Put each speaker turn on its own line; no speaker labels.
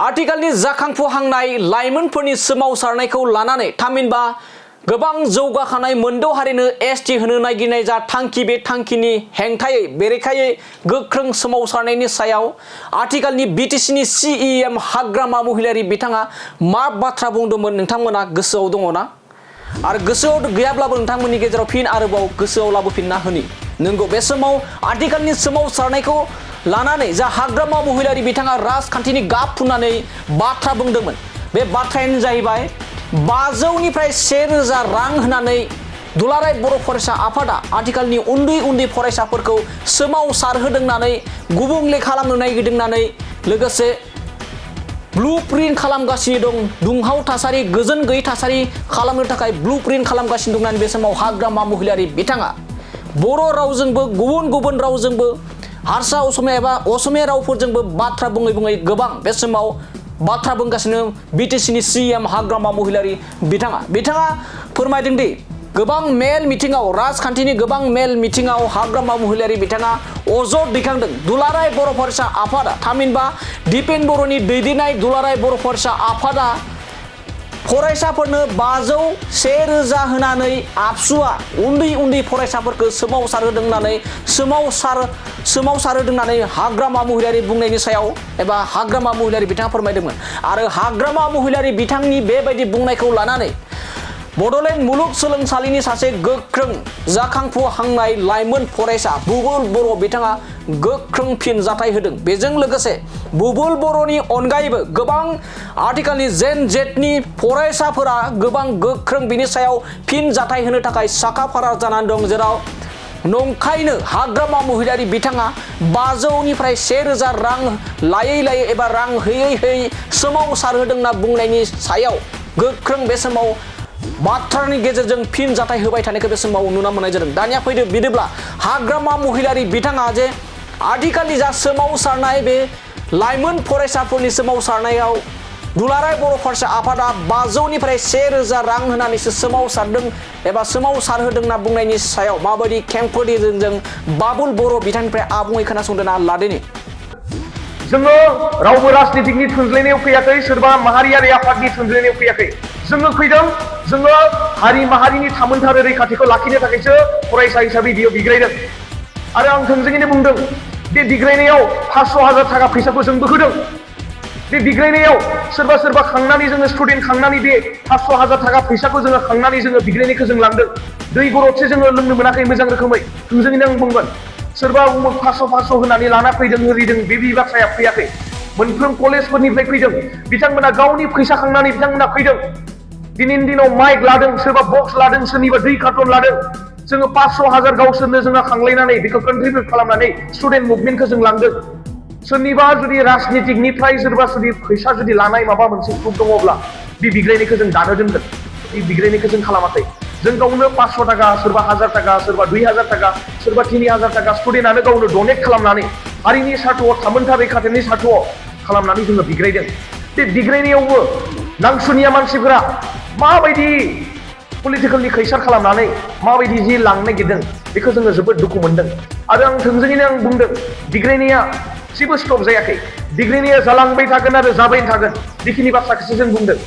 आथिखालनि जाखांफुहांनाय लाइमोनफोरनि सोमावसारनायखौ लानानै थामहिनबा गोबां जौगाखानाय मोनद' हारिनो एसटि होनो नागिरनाय जा थांखि बे थांखिनि हेंथायै बेरेखायै गोख्रों सोमावसारनायनि सायाव आथिखालनि बिटिसिनि सिइएम हाग्रामा महिलारि बिथाङा मा बाथ्रा बुंदोंमोन नोंथांमोना गोसोआव दङ ना? आरो गोसोआव गैयाब्लाबो नोंथांमोननि गेजेराव फिन आरोबाव गोसोआव लाबोफिनना होनि। नंगौ, बे समाव आथिखालनि सोमावसारनायखौ लानानै जा हाग्रामा महिलारि बिथाङा राजखान्थिनि गाब फुननानै बाथ्रा बुंदोंमोन। बे बाथ्रायानो जाहैबाय 500निफ्राय 1000 रां होनानै दुलाराय बर' फरायसा आफादा आथिखालनि उन्दै उन्दै फरायसाफोरखौ सोमावसारहोदोंनानै गुबुंले खालामनो नागिरदोंनानै लोगोसे ब्लुप्रिन्ट खालामगासिनो दं। दुंहाव थासारि, गोजोन गैयै थासारि खालामनो थाखाय ब्लुप्रिन्ट खालामगासिनो दं होननानै बे समाव हाग्रामा महिलारि बिथाङा बर' रावजोंबो गुबुन गुबुन रावजोंबो हारसा असमिया एबा असमिया रावफोरजोंबो बाथ्रा बुङै बुङै गोबां बे समाव बाथ्रा बुंगासिनो बिटिसिनि सिएम हाग्रामा महिलारि बिथाङा फोरमायदों दि गोबां मेल मिथिङाव राजखान्थिनि गोबां मेल मिथिङाव हाग्रामा महिलारि बिथाङा अजद दैखांदों। दुलाराय बर' फरायसा आफादा थामहिनबा दिपेन बर'नि दैदेननाय दुलाराय बर' फरायसा आफादा फरायसाफोरनो 500 1000 होनानै आबसुआ उन्दै उन्दै फरायसाफोरखौ सोमावसारहोदों होननानै हाग्रामा महिलारि बुंनायनि सायाव एबा हाग्रामा महिलारि बिथाङा फोरमायदोंमोन। आरो हाग्रामा महिलारि बिथांनि बेबायदि बुंनायखौ लानानै बड'लेण्ड मुलुगसोलोंसालिनि सासे गोख्रों जाखांफुहांनाय लाइमोन फरायसा बुबुल बर' बिथाङा गोख्रों फिनजाथाय होदों। बेजों लोगोसे बुबुल बर'नि अनगायैबो गोबां आथिखालनि जेन जेटनि फरायसाफोरा गोबां गोख्रों बिनि सायाव फिनजाथाय होनो थाखाय साखाफारा जानानै दं। जेराव नंखायनो हाग्रामा महिलारि बिथाङा 500निफ्राय 1000 रां लायै एबा रां होयै सोमावसारहोदों होनना बुंनायनि सायाव गोख्रों बे समाव बाथ्रानि गेजेरजों फिनजाथाय होबाय थानायखौ बे समाव नुनो मोननाय जादों। दानिया फैदो बिदिब्ला हाग्रामा महिलारि बिथाङा जे आथिखालनि जा सोमावसारनाय बे लाइमोन फरायसाफोरनि सोमावसारनायाव दुलाराय बर' फरायसा आफादा 500निफ्राय 1000 रां होनानैसो सोमावसारदों एबा सोमावसारहोदों होनना बुंनायनि सायाव माबायदि खेंफोरजों जों बाबुल बर' बिथांनिफ्राय आबुङै खोनासंदों लादेनि।
जोङो रावबो राजनीतिकनि थुनज्लायनायाव फैयाखै, सोरबा माहारियारि आफादनि थुनज्लायनायाव फैयाखै। जोङो फैदों, जोङो हारि माहारिनि थामोनथा रैखाथिखौ लाखिनो थाखायसो फरायसा हिसाबै बियो बिग्रायदों। आरो आं थोंजोङैनो बुंदों, बे बिग्रायनायाव 500,000 थाखा फैसाखौ जोंबो होदों। बे बिग्रायनायाव सोरबा खांनानै जोङो स्टुडेन्ट खांनानै बे 500,000 थाखा फैसाखौ जोङो खांनानै जोङो बिग्रायनायखौ जों लांदों। दै गरदसे जोङो लोंनो मोनाखै मोजां रोखोमै। थोंजोङैनो आं बुंगोन, सोरबा 500 होनानै लाना फैदों होरिदों बे बाथ्राया फैयाखै। मोनफ्रोम कलेजफोरनिफ्राय फैदों। बिथांमोना गावनि फैसा खांनानै बिथांमोना फैदों। दिनैनि दिनाव माइक लादों, सोरबा बक्स लादों, सोरनिबा दै कार्टन लादों। जोङो 500,000 गावसोरनो जोङो खांलायनानै बेखौ कन्ट्रिबिउट खालामनानै स्टुडेन्ट मुभमेन्टखौ जों लांदों। सोरनिबा जुदि राजनीतिकनिफ्राय सोरबा जुदि फैसा जुदि लानाय माबा मोनसे प्रुफ दङब्ला बे बिग्रायनायखौ जों दानो दोनगोन। बे बिग्रायनायखौ जों खालामाखै। जों गावनो 500 थाखा, सोरबा 1000 थाखा, सोरबा 2000 थाखा, सोरबा 3000 थाखा स्टुडेन्टआनो गावनो डनेट खालामनानै हारिनि सार्थ'आव थामोनथा रैखाथिनि सार्थ'आव खालामनानै जोङो बिग्रायदों। बे बिग्रायनायावबो नांसुनिया मानसिफोरा माबायदि पलिटिकेलनि खैसार खालामनानै माबायदि जि लांनो नागिरदों बेखौ जोङो जोबोद दुखु मोनदों। आरो आं थोंजोङैनो आं बुंदों, बिग्रायनाया जेबो स्टप जायाखै। बिग्रायनाया जालांबाय थागोन आरो जाबाय थागोन। बेखिनि बाथ्राखौसो जों बुंदों।